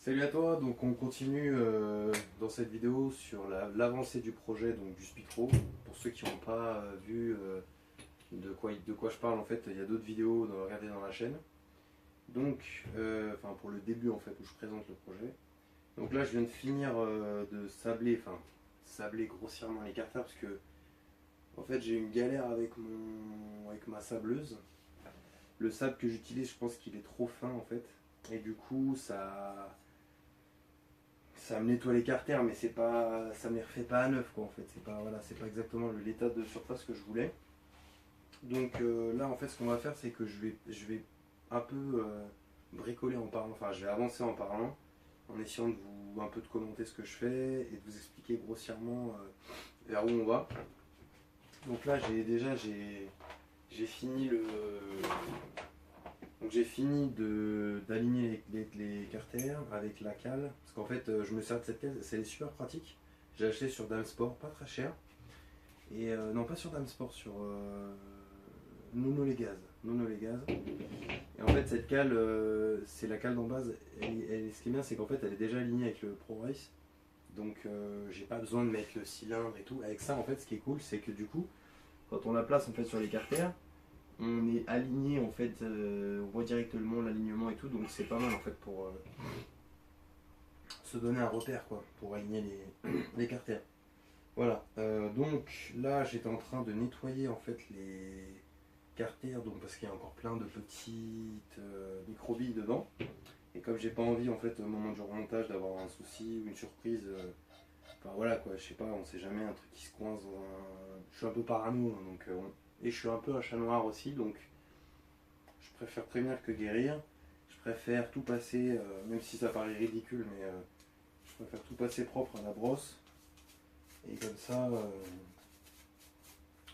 Salut à toi, donc on continue dans cette vidéo sur l'avancée du projet donc du Speedpro. Pour ceux qui n'ont pas vu de quoi je parle, en fait, il y a d'autres vidéos à regarder dans la chaîne. Donc, enfin pour le début en fait où je présente le projet. Donc là je viens de finir de sabler grossièrement les carters parce que en fait j'ai eu une galère avec ma sableuse. Le sable que j'utilise, je pense qu'il est trop fin en fait. Et du coup ça me nettoie les carters, mais c'est pas, ça me les refait pas à neuf quoi en fait. C'est pas, voilà, c'est pas exactement l'état de surface que je voulais. Donc là en fait ce qu'on va faire c'est que je vais un peu bricoler en parlant, enfin je vais avancer en parlant, en essayant de vous un peu de commenter ce que je fais et de vous expliquer grossièrement vers où on va. Donc là j'ai fini j'ai fini d'aligner les carters avec la cale, parce qu'en fait je me sers de cette cale, c'est super pratique. J'ai acheté sur Damsport, pas très cher. Et non, pas sur Damsport, sur Nono les Gaz. Nono les Gaz. Et en fait cette cale, c'est la cale d'en base. Ce qui est bien c'est qu'en fait elle est déjà alignée avec le ProRace. Donc j'ai pas besoin de mettre le cylindre et tout. Avec ça en fait ce qui est cool c'est que du coup, quand on la place en fait sur les carters, on est aligné en fait, on voit directement l'alignement et tout, donc c'est pas mal en fait pour se donner un repère quoi, pour aligner les carters. Voilà, donc là j'étais en train de nettoyer en fait les carters, donc parce qu'il y a encore plein de petites microbilles dedans. Et comme j'ai pas envie en fait au moment du remontage d'avoir un souci ou une surprise, enfin voilà quoi, je sais pas, on sait jamais, un truc qui se coince dans un... Je suis un peu parano, hein, donc et je suis un peu un chat noir aussi, donc je préfère prévenir que guérir. Je préfère tout passer, même si ça paraît ridicule, mais je préfère tout passer propre à la brosse. Et comme ça,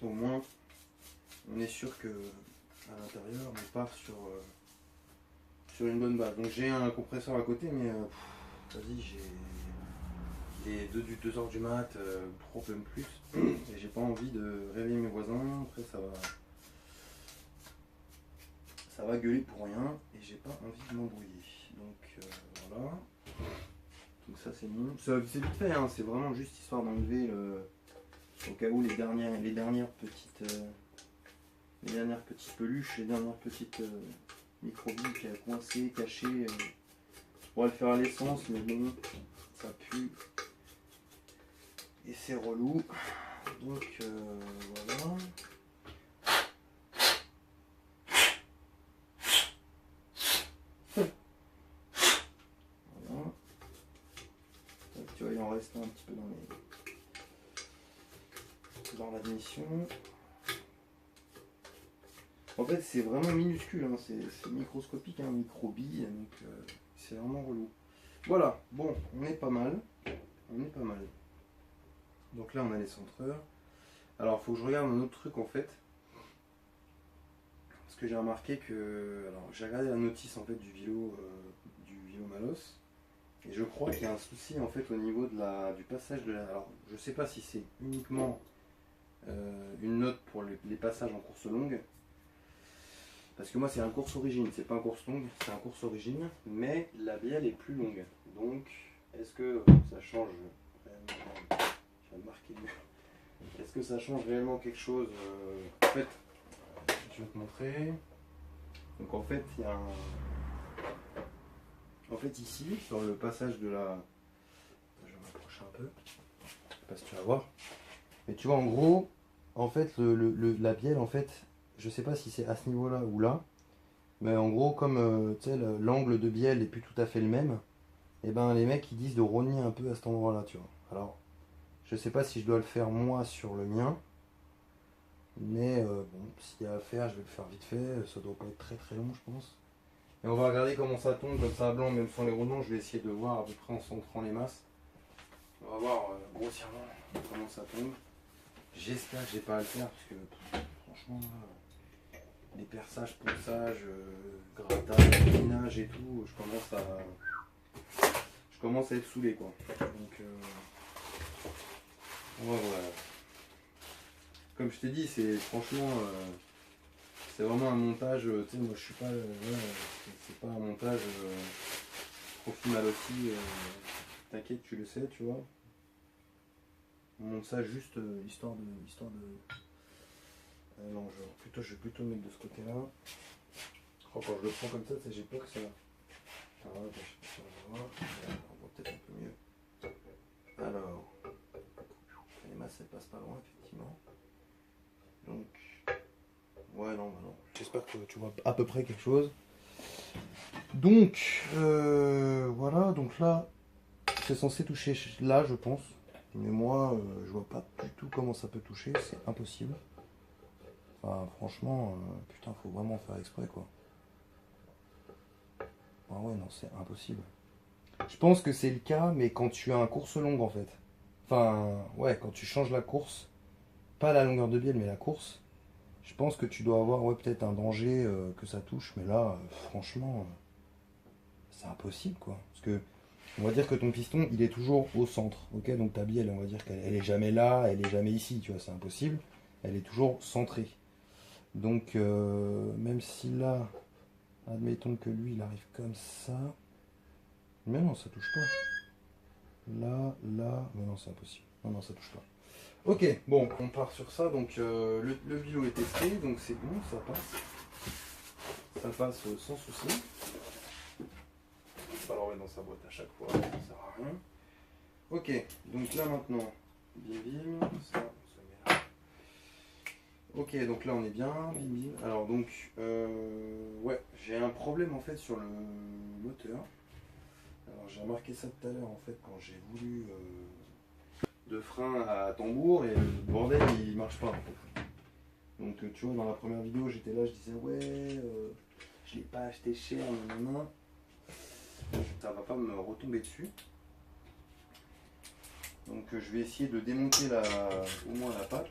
au moins, on est sûr que à l'intérieur, on part sur une bonne base. Donc j'ai un compresseur à côté, mais vas-y, il est 2h du mat, trop même plus, et j'ai pas envie de réveiller mes voisins. Après ça va gueuler pour rien, et j'ai pas envie de m'embrouiller. Donc voilà. Donc ça c'est bon. C'est vite fait, hein, c'est vraiment juste histoire d'enlever au cas où les dernières petites peluches, les dernières petites microbilles qui a coincé, cachées. Je pourrais le faire à l'essence, mais bon, ça pue. Et c'est relou. Donc voilà. Voilà. Donc, tu vois, il en reste un petit peu dans l'admission. En fait, c'est vraiment minuscule, hein, c'est microscopique, hein, microbille, donc c'est vraiment relou. Voilà, bon, on est pas mal. On est pas mal. Donc là, on a les centreurs. Alors, il faut que je regarde un autre truc en fait. Parce que j'ai remarqué que. Alors, j'ai regardé la notice en fait du vélo Malos. Et je crois qu'il y a un souci en fait au niveau du passage de la. Alors, je sais pas si c'est uniquement une note pour les passages en course longue. Parce que moi c'est un course origine, c'est pas un course longue, c'est un course origine, mais la bielle est plus longue. Donc est-ce que ça change réellement, je vais le marquer mieux. Est-ce que ça change réellement quelque chose en fait, je vais te montrer. Donc en fait il y a en fait ici, sur le passage de la. Je vais m'approcher un peu. Je sais pas si tu vas voir. Mais tu vois en gros, en fait la bielle en fait. Je sais pas si c'est à ce niveau-là ou là, mais en gros, comme l'angle de bielle n'est plus tout à fait le même, et ben les mecs ils disent de rogner un peu à cet endroit-là, tu vois. Alors, je sais pas si je dois le faire moi sur le mien, mais bon, s'il y a à faire, je vais le faire vite fait. Ça doit pas être très très long, je pense. Et on va regarder comment ça tombe, comme ça à blanc, même sans les roulons. Je vais essayer de voir à peu près en centrant les masses. On va voir grossièrement comment ça tombe. J'espère que j'ai pas à le faire, parce que franchement. Les perçages, ponçages, grattage, pinage et tout, je commence à être saoulé quoi. Donc on va voir. Comme je t'ai dit, c'est franchement c'est vraiment un montage, tu sais moi je suis pas c'est pas un montage au final aussi, t'inquiète, tu le sais, tu vois. On monte ça juste histoire de. Non, je vais plutôt mettre de ce côté-là. Oh, quand je le prends comme ça, j'ai peur que ça. Ah, bah, je sais pas si on va voir. On voit peut-être un peu mieux. Alors, les masses elles passent pas loin, effectivement. Donc, ouais, non, bah non. J'espère que tu vois à peu près quelque chose. Donc, voilà, donc là, c'est censé toucher là, je pense. Mais moi, je vois pas du tout comment ça peut toucher, c'est impossible. Enfin, franchement, putain, faut vraiment faire exprès, quoi. Ah ouais, non, c'est impossible. Je pense que c'est le cas, mais quand tu as un course longue, en fait. Enfin, ouais, quand tu changes la course, pas la longueur de bielle, mais la course, je pense que tu dois avoir, ouais, peut-être un danger que ça touche, mais là, franchement, c'est impossible, quoi. Parce que, on va dire que ton piston, il est toujours au centre, ok? Donc ta bielle, on va dire qu'elle est jamais là, elle est jamais ici, tu vois, c'est impossible. Elle est toujours centrée. Donc, même si là, admettons que lui, il arrive comme ça. Mais non, ça touche pas. Là, mais non, c'est impossible. Non, non, ça touche pas. Ok, bon, on part sur ça. Donc, le bio est testé, donc c'est bon, ça passe. Ça passe sans souci. On va le remettre dans sa boîte à chaque fois, ça sert à rien. Ok, donc là maintenant, bim bim, ça, on se met là. Ok, donc là on est bien, bim bim. Alors donc, ouais, j'ai un problème en fait sur le moteur. Alors j'ai remarqué ça tout à l'heure en fait quand j'ai voulu de frein à tambour et le bordel il marche pas en fait. Donc tu vois dans la première vidéo j'étais là, je disais ouais, je l'ai pas acheté cher, nanana. Ça va pas me retomber dessus. Donc je vais essayer de démonter au moins la patte.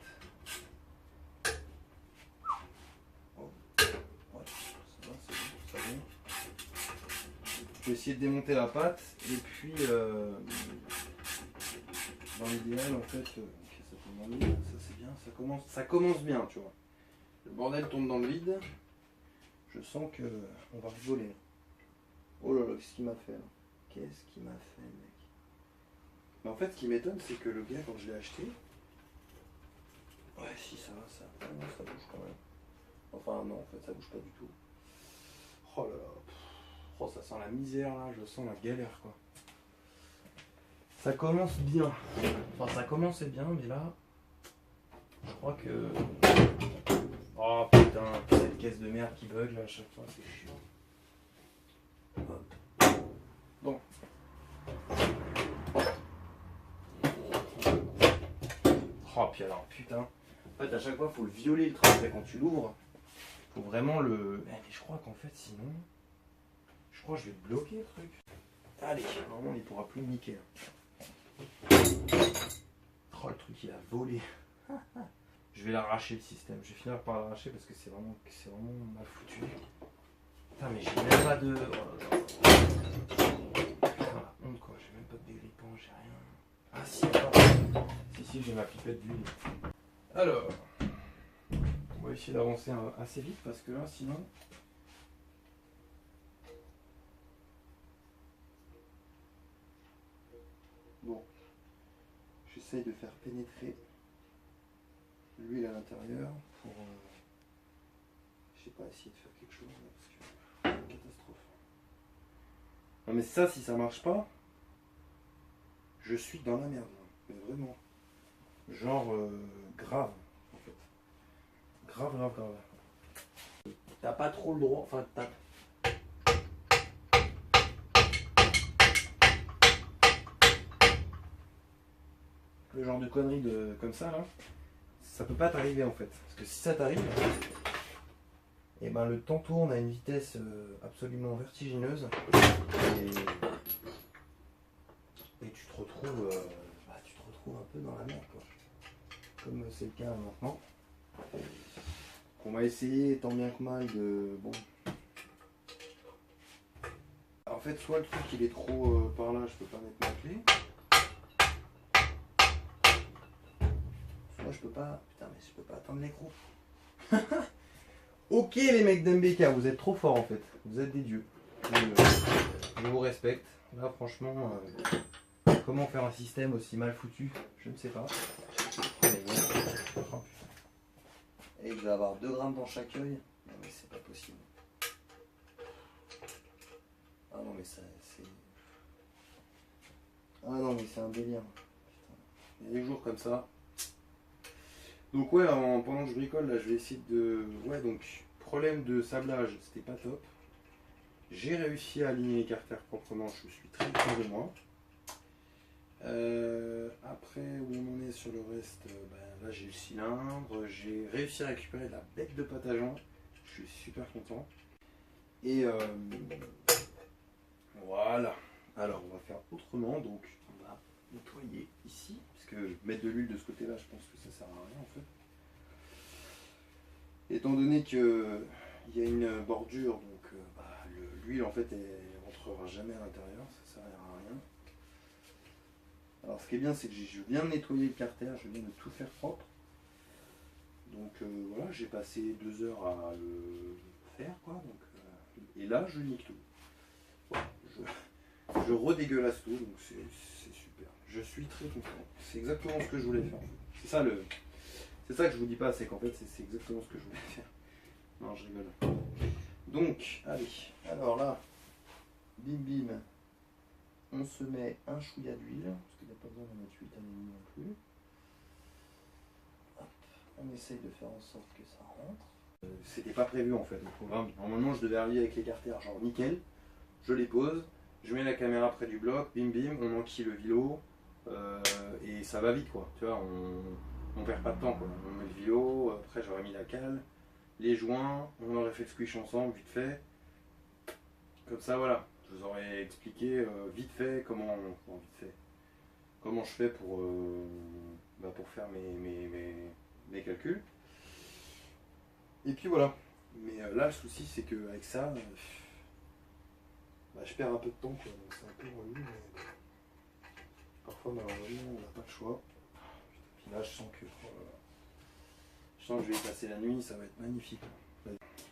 Oh. Ouais, ça va, c'est bon, ça va. Je vais essayer de démonter la patte et puis dans l'idéal en fait, ok, ça tombe dans le vide, ça c'est bien, ça commence bien, tu vois. Le bordel tombe dans le vide. Je sens que on va rigoler. Oh là là, qu'est-ce qu'il m'a fait là? Qu'est-ce qu'il m'a fait, mec? Mais en fait, ce qui m'étonne, c'est que le gars, quand je l'ai acheté, ouais, si ça va, ça bouge quand même. Enfin, non, en fait, ça bouge pas du tout. Oh là là, oh, ça sent la misère là, je sens la galère quoi. Ça commence bien. Enfin, ça commençait bien, mais là, je crois que. Oh putain, cette caisse de merde qui bug là à chaque fois, c'est chiant. Bon. Oh, puis alors, putain. En fait, à chaque fois, il faut le violer le train. Quand tu l'ouvres, faut vraiment le. Mais je crois qu'en fait, sinon. Je crois que je vais bloquer le truc. Allez, normalement, il pourra plus me niquer. Oh, le truc, il a volé. Je vais l'arracher le système. Je vais finir par l'arracher parce que c'est vraiment mal foutu. Putain, mais j'ai même pas de. Oh là là. Putain, la honte quoi. J'ai même pas de dégrippant, j'ai rien. Ah si, attends. Si, j'ai ma pipette d'huile. Alors, on va essayer d'avancer assez vite parce que là, sinon. Bon, j'essaye de faire pénétrer l'huile à l'intérieur pour, je sais pas, essayer de faire quelque chose là, parce que c'est une catastrophe. Non mais ça, si ça marche pas, je suis dans la merde, mais vraiment. Genre grave, en fait. Grave. T'as pas trop le droit, enfin t'as... Le genre de conneries comme ça là, ça peut pas t'arriver en fait. Parce que si ça t'arrive, et ben le temps tourne à une vitesse absolument vertigineuse et tu te retrouves un peu dans la merde quoi. Comme c'est le cas maintenant. On va essayer tant bien que mal de. Bon. En fait, soit le truc il est trop par là, je peux pas mettre ma clé. Soit je peux pas. Putain, mais je peux pas attendre l'écrou. Ok, les mecs d'MBK, vous êtes trop forts en fait. Vous êtes des dieux. Je vous respecte. Là, franchement, comment faire un système aussi mal foutu, je ne sais pas. Mais bon. Oh, et il va avoir 2 grammes dans chaque œil. Non mais c'est pas possible. Ah non mais ça c'est. Ah non mais c'est un délire. Putain. Il y a des jours comme ça. Donc ouais, pendant que je bricole, là je vais essayer de. Ouais donc problème de sablage, c'était pas top. J'ai réussi à aligner les carters proprement, je suis très fier de moi. Après, où on en est sur le reste, ben, là j'ai le cylindre, j'ai réussi à récupérer la bec de pâte à joint, je suis super content. Et voilà, alors on va faire autrement, donc on va nettoyer ici, parce que mettre de l'huile de ce côté-là, je pense que ça sert à rien en fait. Étant donné qu'il y a une bordure, donc l'huile en fait elle rentrera jamais à l'intérieur, ça sert à rien. Alors ce qui est bien, c'est que je viens de nettoyer le carter, je viens de tout faire propre. Donc voilà, j'ai passé 2 heures à le faire, quoi. Donc, et là, je nique tout. Voilà, je redégueulasse tout, donc c'est super. Je suis très content. C'est exactement ce que je voulais faire. C'est ça que je vous dis pas, c'est qu'en fait, c'est exactement ce que je voulais faire. Non, je rigole. Donc, allez, alors là, bim bim. On se met un chouïa d'huile, parce qu'il n'y a pas besoin d'en mettre 8 à demi non plus. Hop, on essaye de faire en sorte que ça rentre. C'était pas prévu en fait le programme. Normalement je devais arriver avec les carters genre nickel. Je les pose, je mets la caméra près du bloc, bim bim, on enquille le vilo. Et ça va vite quoi. Tu vois, on perd pas de temps quoi. On met le vilo, après j'aurais mis la cale, les joints, on aurait fait le squish ensemble vite fait. Comme ça voilà. Je vous aurais expliqué vite fait comment je fais pour faire mes calculs. Et puis voilà. Mais là le souci c'est qu'avec ça, je perds un peu de temps quoi. Donc c'est un peu relou, mais parfois malheureusement on n'a pas le choix. Puis là je sens que je vais y passer la nuit, ça va être magnifique.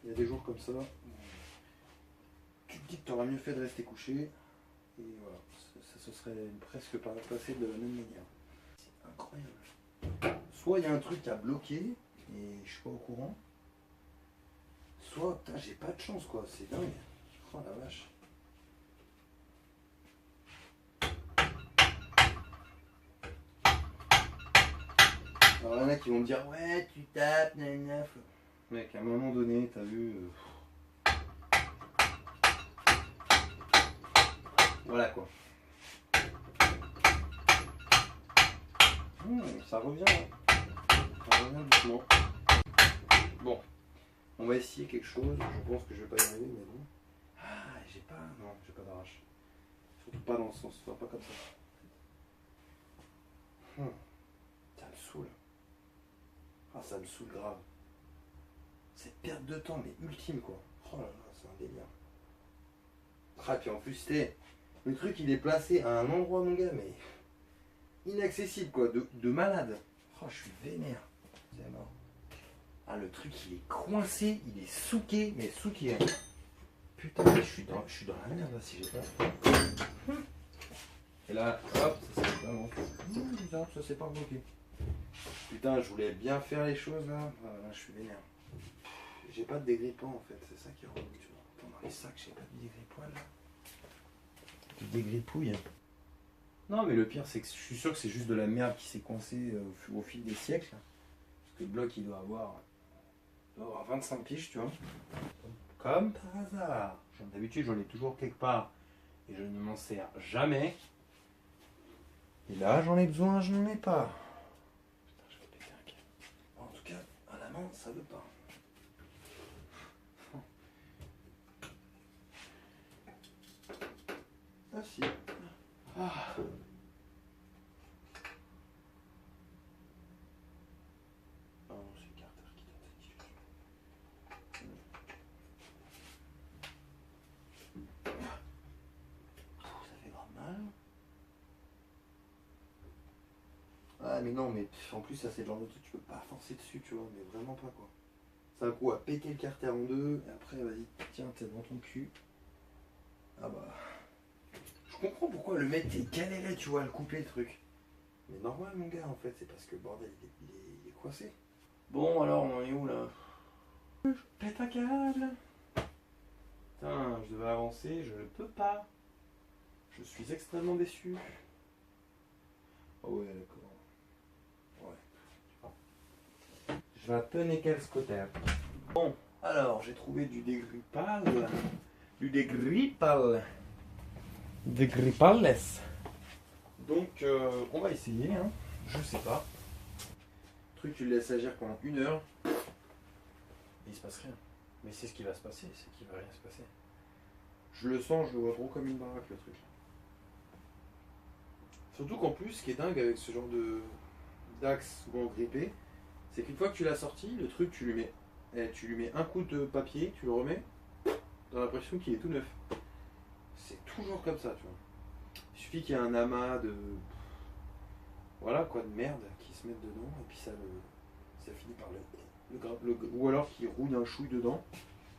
Il y a des jours comme ça. Tu te dis que tu auras mieux fait de rester couché. Et voilà, ça se serait presque pas passé de la même manière. C'est incroyable. Soit il y a un truc à bloquer et je suis pas au courant. Soit, putain, j'ai pas de chance quoi, c'est dingue. Oh la vache. Alors il y en a qui vont me dire ouais tu tapes, nanana. Mec, à un moment donné, t'as vu. Voilà quoi. Ça revient, hein. Ça revient doucement. Bon, on va essayer quelque chose. Je pense que je vais pas y arriver, mais bon. Ah, j'ai pas. Non, j'ai pas d'arrache. Surtout pas dans ce sens, pas comme ça. Ça me saoule. Ah, ça me saoule grave. Cette perte de temps, mais ultime quoi. Oh là là, c'est un délire. Ah, puis en plus, le truc il est placé à un endroit, mon gars, mais inaccessible quoi, de malade. Oh, je suis vénère. C'est mort. Ah, le truc il est coincé, il est souqué, mais souqué. Hein. Putain, je suis dans la merde là si j'ai pas. Et là, hop, ça s'est pas bizarre, ça s'est pas bloqué. Putain, je voulais bien faire les choses là. Ah, là, je suis vénère. J'ai pas de dégrippant en fait, c'est ça qui est relou, tu vois. Dans les sacs, j'ai pas de dégrippant là. Des grippouilles. Non, mais le pire, c'est que je suis sûr que c'est juste de la merde qui s'est coincée au fil des siècles. Parce que le bloc, il doit avoir 25 piges, tu vois. Comme par hasard. D'habitude, j'en ai toujours quelque part. Et je ne m'en sers jamais. Et là, j'en ai besoin, je n'en ai pas. Putain, je vais péter un câble. En tout cas, à la main, ça veut pas. Ah si. Ah. Ah non, c'est le carter qui donne cette situation. Ça fait grave mal. Ah mais non, mais en plus ça c'est le genre de truc, tu peux pas forcer dessus, tu vois, mais vraiment pas quoi. C'est un coup à péter le carter en deux, et après vas-y, tiens, t'es dans ton cul. Ah bah... Je comprends pourquoi le mec il galérait, tu vois, à le couper le truc. Mais normal, mon gars, en fait, c'est parce que le bordel, il est coincé. Bon, alors, on en est où là? Je pète un câble. Putain, je devais avancer, je ne peux pas. Je suis extrêmement déçu. Oh ouais, d'accord. Ouais. Je vais tenir quel scooter. Bon, alors, j'ai trouvé du dégrippal. Du dégrippal. Dégrippales. Donc, on va essayer, hein. Je sais pas. Le truc, tu le laisses agir pendant 1 heure. Et il se passe rien. Mais c'est ce qui va se passer, c'est qu'il va rien se passer. Je le sens, je le vois gros comme une baraque, le truc. Surtout qu'en plus, ce qui est dingue avec ce genre de d'axe souvent grippé, c'est qu'une fois que tu l'as sorti, le truc, tu lui mets un coup de papier, tu le remets, t'as l'impression qu'il est tout neuf. C'est toujours comme ça, tu vois. Il suffit qu'il y ait un amas de... Voilà quoi, de merde qui se mette dedans, et puis ça finit par ou alors qu'il rouille un chouille dedans.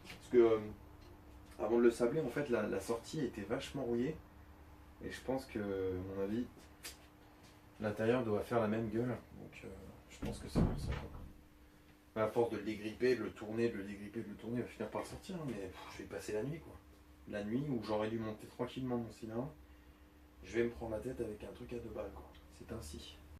Parce que avant de le sabler, en fait, la sortie était vachement rouillée. Et je pense que, à mon avis, l'intérieur doit faire la même gueule. Donc je pense que c'est pour ça. À force de le dégripper, de le tourner, de le dégripper, de le tourner, il va finir par sortir. Mais je vais y passer la nuit, quoi. La nuit où j'aurais dû monter tranquillement mon cylindre, je vais me prendre la tête avec un truc à 2 balles, quoi. C'est ainsi.